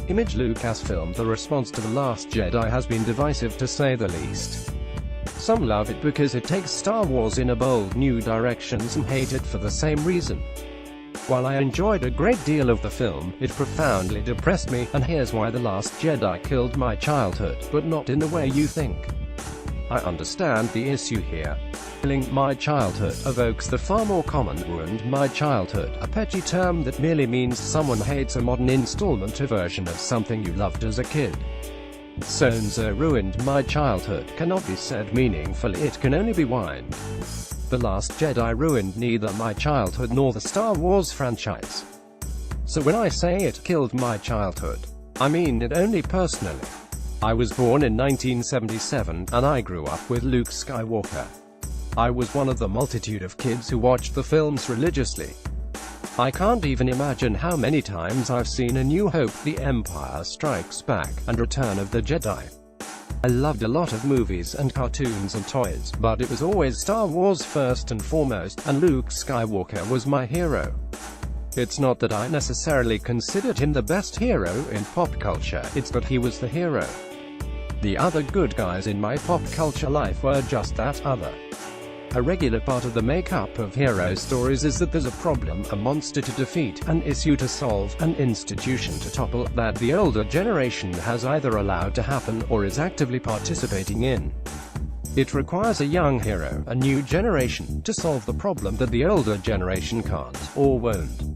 Image Lucasfilm. The response to The Last Jedi has been divisive to say the least. Some love it because it takes Star Wars in a bold new directions and hate it for the same reason. While I enjoyed a great deal of the film, it profoundly depressed me, and here's why. The Last Jedi killed my childhood, but not in the way you think. I understand the issue here. Killing my childhood evokes the far more common ruined my childhood, a petty term that merely means someone hates a modern installment or version of something you loved as a kid. So-and-so ruined my childhood cannot be said meaningfully, it can only be whined. The Last Jedi ruined neither my childhood nor the Star Wars franchise. So when I say it killed my childhood, I mean it only personally. I was born in 1977, and I grew up with Luke Skywalker. I was one of the multitude of kids who watched the films religiously. I can't even imagine how many times I've seen A New Hope, The Empire Strikes Back, and Return of the Jedi. I loved a lot of movies and cartoons and toys, but it was always Star Wars first and foremost, and Luke Skywalker was my hero. It's not that I necessarily considered him the best hero in pop culture, it's that he was the hero. The other good guys in my pop culture life were just that other. A regular part of the makeup of hero stories is that there's a problem, a monster to defeat, an issue to solve, an institution to topple, that the older generation has either allowed to happen, or is actively participating in. It requires a young hero, a new generation, to solve the problem that the older generation can't, or won't.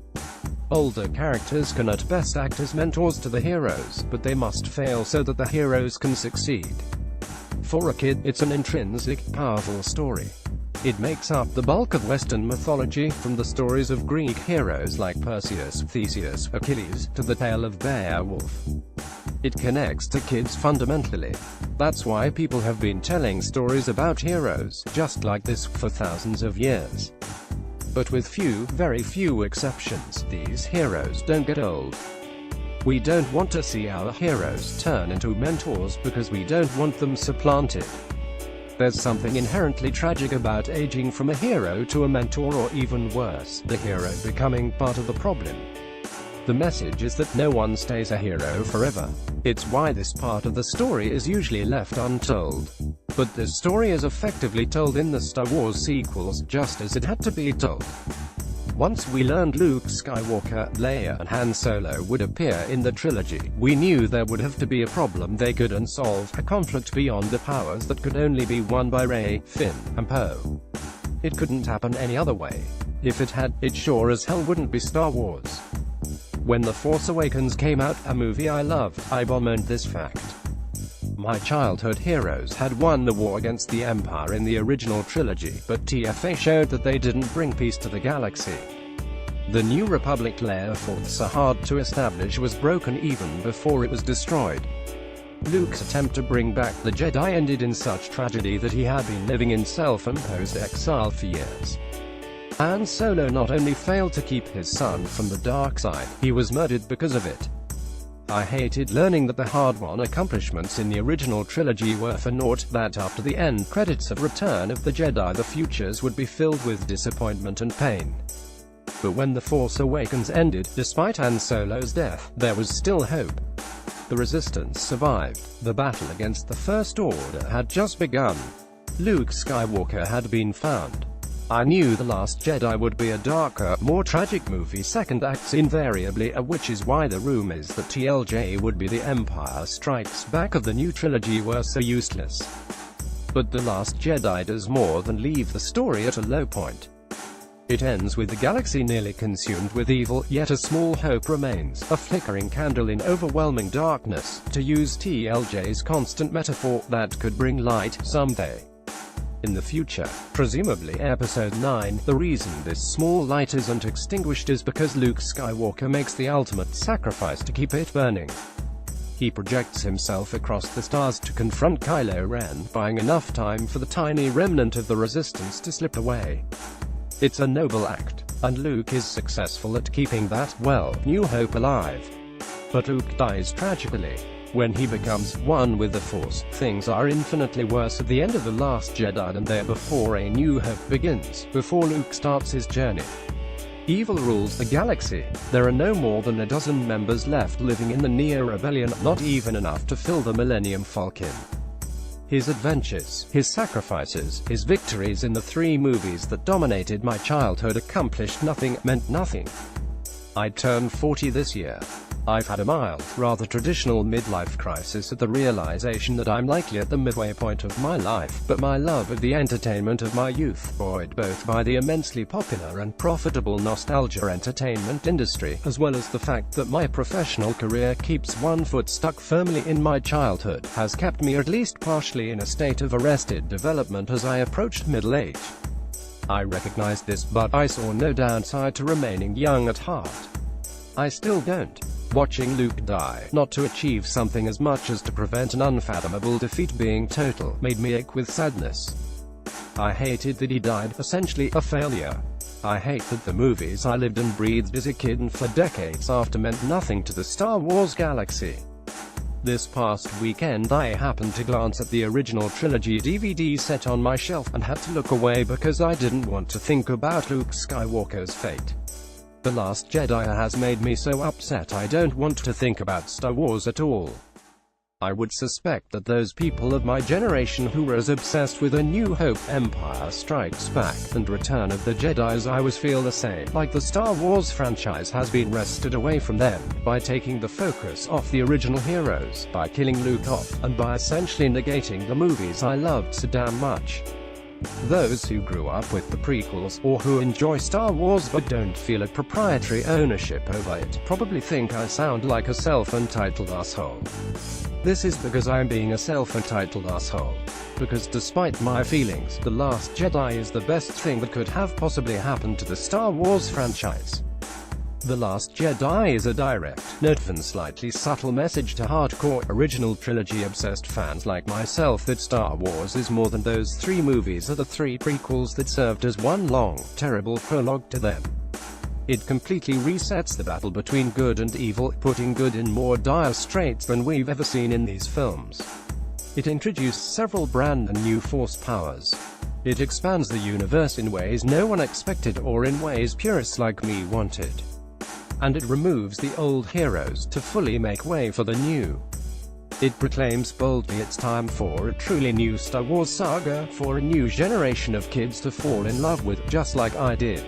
Older characters can at best act as mentors to the heroes, but they must fail so that the heroes can succeed. For a kid, it's an intrinsic, powerful story. It makes up the bulk of Western mythology, from the stories of Greek heroes like Perseus, Theseus, Achilles, to the tale of Beowulf. It connects to kids fundamentally. That's why people have been telling stories about heroes, just like this, for thousands of years. But with few, very few exceptions, these heroes don't get old. We don't want to see our heroes turn into mentors because we don't want them supplanted. There's something inherently tragic about aging from a hero to a mentor, or even worse, the hero becoming part of the problem. The message is that no one stays a hero forever. It's why this part of the story is usually left untold. But this story is effectively told in the Star Wars sequels, just as it had to be told. Once we learned Luke Skywalker, Leia, and Han Solo would appear in the trilogy, we knew there would have to be a problem they couldn't solve, a conflict beyond the powers that could only be won by Rey, Finn, and Poe. It couldn't happen any other way. If it had, it sure as hell wouldn't be Star Wars. When The Force Awakens came out, a movie I love, I bemoaned this fact. My childhood heroes had won the war against the Empire in the original trilogy, but TFA showed that they didn't bring peace to the galaxy. The New Republic Leia fought so hard to establish was broken even before it was destroyed. Luke's attempt to bring back the Jedi ended in such tragedy that he had been living in self-imposed exile for years. Han Solo not only failed to keep his son from the dark side, he was murdered because of it. I hated learning that the hard-won accomplishments in the original trilogy were for naught, that after the end credits of Return of the Jedi the futures would be filled with disappointment and pain. But when The Force Awakens ended, despite Han Solo's death, there was still hope. The Resistance survived. The battle against the First Order had just begun. Luke Skywalker had been found. I knew The Last Jedi would be a darker, more tragic movie, second acts invariably, which is why the rumors that TLJ would be The Empire Strikes Back of the new trilogy were so useless. But The Last Jedi does more than leave the story at a low point. It ends with the galaxy nearly consumed with evil, yet a small hope remains, a flickering candle in overwhelming darkness, to use TLJ's constant metaphor, that could bring light someday. In the future, presumably Episode 9, the reason this small light isn't extinguished is because Luke Skywalker makes the ultimate sacrifice to keep it burning. He projects himself across the stars to confront Kylo Ren, buying enough time for the tiny remnant of the Resistance to slip away. It's a noble act, and Luke is successful at keeping that, well, New Hope alive. But Luke dies tragically. When he becomes one with the Force, things are infinitely worse at the end of The Last Jedi than they are before A New Hope begins, before Luke starts his journey. Evil rules the galaxy. There are no more than a dozen members left living in the Near Rebellion, not even enough to fill the Millennium Falcon. His adventures, his sacrifices, his victories in the 3 movies that dominated my childhood accomplished nothing, meant nothing. I turn 40 this year. I've had a mild, rather traditional midlife crisis at the realization that I'm likely at the midway point of my life, but my love of the entertainment of my youth, buoyed both by the immensely popular and profitable nostalgia entertainment industry, as well as the fact that my professional career keeps one foot stuck firmly in my childhood, has kept me at least partially in a state of arrested development as I approached middle age. I recognized this, but I saw no downside to remaining young at heart. I still don't. Watching Luke die, not to achieve something as much as to prevent an unfathomable defeat being total, made me ache with sadness. I hated that he died, essentially a failure. I hate that the movies I lived and breathed as a kid and for decades after meant nothing to the Star Wars galaxy. This past weekend I happened to glance at the original trilogy DVD set on my shelf, and had to look away because I didn't want to think about Luke Skywalker's fate. The Last Jedi has made me so upset I don't want to think about Star Wars at all. I would suspect that those people of my generation who were as obsessed with A New Hope, Empire Strikes Back, and Return of the Jedi as I was feel the same, like the Star Wars franchise has been wrested away from them, by taking the focus off the original heroes, by killing Luke off, and by essentially negating the movies I loved so damn much. Those who grew up with the prequels, or who enjoy Star Wars but don't feel a proprietary ownership over it, probably think I sound like a self-entitled asshole. This is because I'm being a self-entitled asshole. Because despite my feelings, The Last Jedi is the best thing that could have possibly happened to the Star Wars franchise. The Last Jedi is a direct, not even slightly subtle message to hardcore, original trilogy-obsessed fans like myself that Star Wars is more than those 3 movies or the 3 prequels that served as one long, terrible prologue to them. It completely resets the battle between good and evil, putting good in more dire straits than we've ever seen in these films. It introduced several brand new force powers. It expands the universe in ways no one expected or in ways purists like me wanted. And it removes the old heroes to fully make way for the new. It proclaims boldly it's time for a truly new Star Wars saga, for a new generation of kids to fall in love with, just like I did.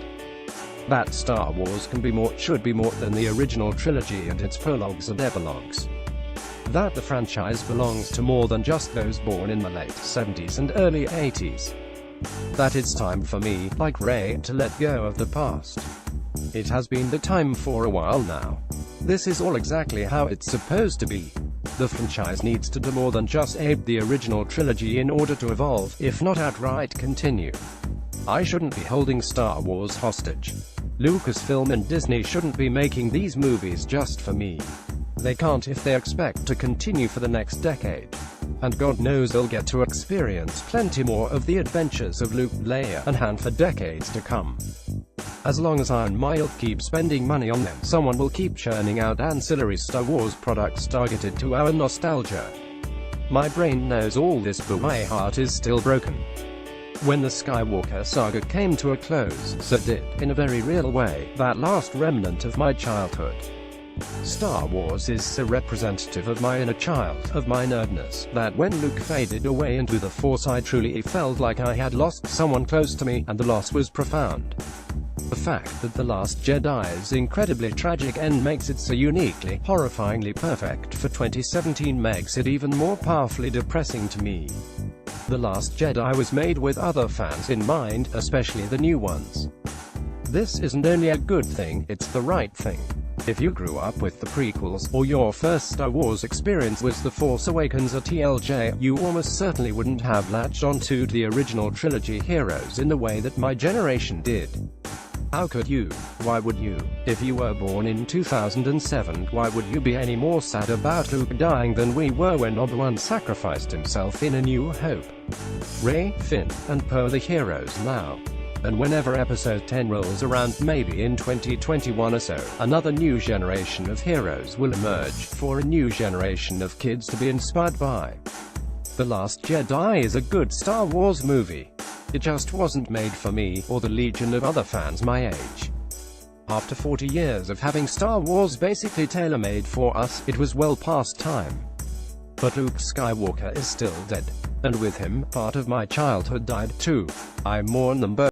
That Star Wars can be more, should be more than the original trilogy and its prologues and epilogues. That the franchise belongs to more than just those born in the late 70s and early 80s. That it's time for me, like Rey, to let go of the past. It has been the time for a while now. This is all exactly how it's supposed to be. The franchise needs to do more than just aid the original trilogy in order to evolve, if not outright continue. I shouldn't be holding Star Wars hostage. Lucasfilm and Disney shouldn't be making these movies just for me. They can't if they expect to continue for the next decade. And God knows they'll get to experience plenty more of the adventures of Luke, Leia, and Han for decades to come. As long as I and my ilk keep spending money on them, someone will keep churning out ancillary Star Wars products targeted to our nostalgia. My brain knows all this, but my heart is still broken. When the Skywalker saga came to a close, so did, in a very real way, that last remnant of my childhood. Star Wars is so representative of my inner child, of my nerdness, that when Luke faded away into the Force I truly felt like I had lost someone close to me, and the loss was profound. The fact that The Last Jedi's incredibly tragic end makes it so uniquely, horrifyingly perfect for 2017 makes it even more powerfully depressing to me. The Last Jedi was made with other fans in mind, especially the new ones. This isn't only a good thing, it's the right thing. If you grew up with the prequels, or your first Star Wars experience was The Force Awakens or TLJ, you almost certainly wouldn't have latched onto the original trilogy heroes in the way that my generation did. How could you? Why would you? If you were born in 2007, why would you be any more sad about Luke dying than we were when Obi-Wan sacrificed himself in A New Hope? Rey, Finn, and Poe are the heroes now. And whenever Episode 10 rolls around, maybe in 2021 or so, another new generation of heroes will emerge, for a new generation of kids to be inspired by. The Last Jedi is a good Star Wars movie. It just wasn't made for me, or the legion of other fans my age. After 40 years of having Star Wars basically tailor-made for us, it was well past time. But Luke Skywalker is still dead. And with him, part of my childhood died too. I mourn them both.